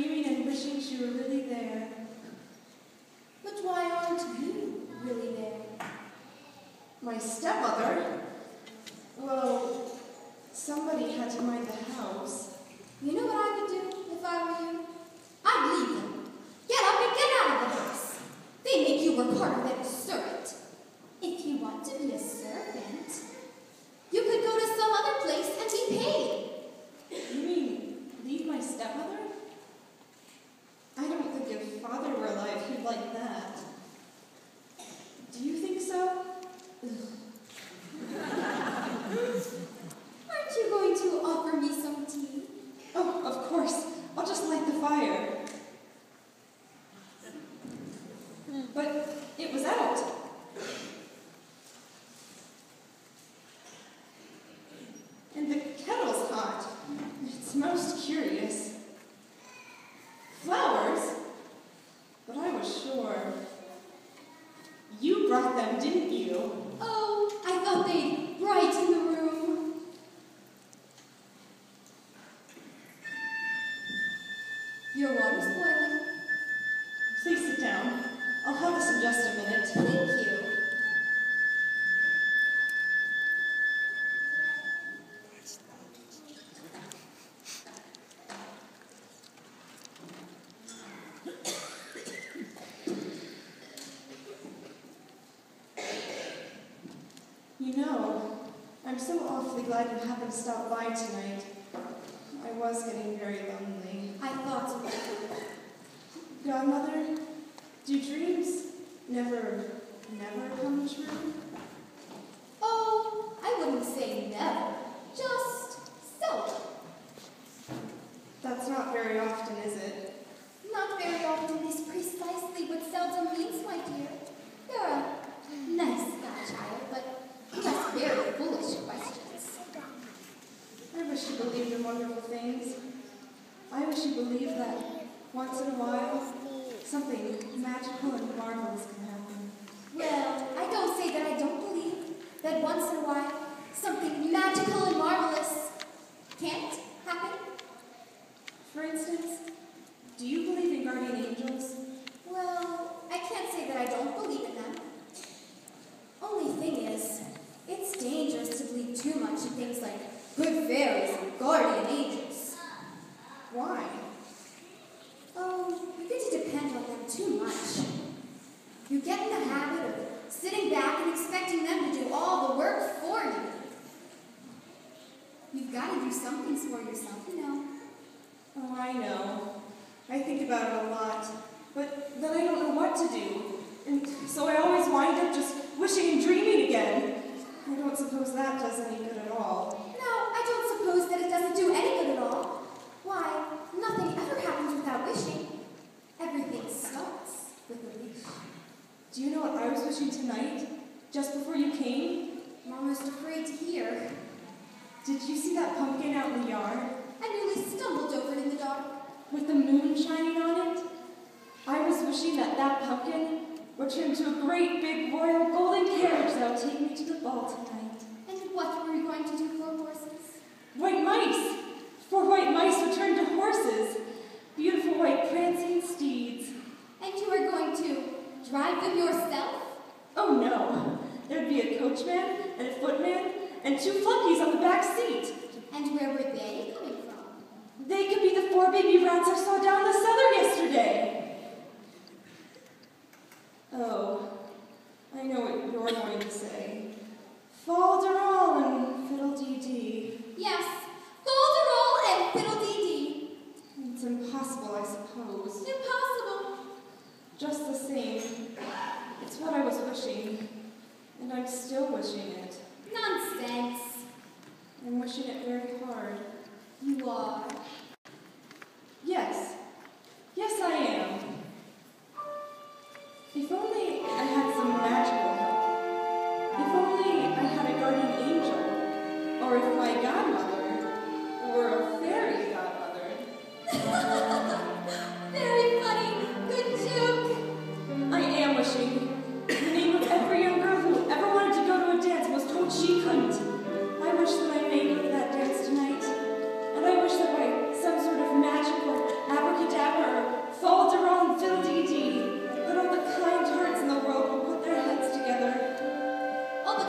dreaming and wishing she were really there. But why aren't you really there? My stepmother? Well, somebody had to mind the house. You know what I would do if I were you? I'd leave them. Get up and get out of the house. They make you work harder than a servant. If you want to be a servant, you could go to some other place and be paid. You mean leave my stepmother? I don't think if Father were alive, he'd like that. Do you think so? Aren't you going to offer me some tea? Oh, of course. I'll just light the fire. But it was out. And the kettle's hot. It's most curious. Flowers? But I was sure. You brought them, didn't you? Oh, I thought they'd brighten the room. Your water's boiling. Please sit down. I'll have this in just a minute. Thank you. You know, I'm so awfully glad you happened to stop by tonight. I was getting very lonely. I thought so. Godmother, do dreams never come true? Oh, I wouldn't say never. Just seldom. That's not very often, is it? Not very often is precisely what seldom means, my dear. You're a nice guy, child, but you ask very foolish questions. I wish you believed in wonderful things. I wish you believed that once in a while, something magical and marvelous can happen. Well, I don't say that I don't believe that once in a while, something magical and marvelous can't happen. For instance, do you believe in guardian angels? Well, I can't say that I don't believe in them. Only thing is, it's dangerous to believe too much in things like good fairies and guardian angels. Why? Oh, you get to depend on them too much. You get in the habit of sitting back and expecting them to do all the work for you. You've got to do some things for yourself, you know. Oh, I know. I think about it a lot, but then I don't know what to do. And so I always wind up just wishing and dreaming again. I don't suppose that does any good at all. No, I don't suppose that it doesn't do any good at all. Why, nothing ever happens without wishing. Everything starts with a wish. Do you know what I was wishing tonight, just before you came? I'm almost afraid to hear. Did you see that pumpkin out in the yard? I nearly stumbled over it in the dark. With the moon shining on it? I was wishing that pumpkin would turn into a great big royal golden carriage that would take me to the ball tonight. And what were you going to do for horses? White mice! 4 white mice would turn to horses. Beautiful white prancing steeds. And you are going to drive them yourself? Oh no! There'd be a coachman and a footman and 2 flunkies on the back seat. And where were they coming from? They could be the 4 baby rats I saw down the cellar yesterday. Oh, I know what you're going to say. Fol-de-Rol and fiddle-dee-dee. Yes, Fol-de-Rol and fiddle-dee-dee. It's impossible, I suppose. Impossible. Just the same, it's what I was wishing, and I'm still wishing it. Nonsense. I'm wishing it very hard. You are. Yes,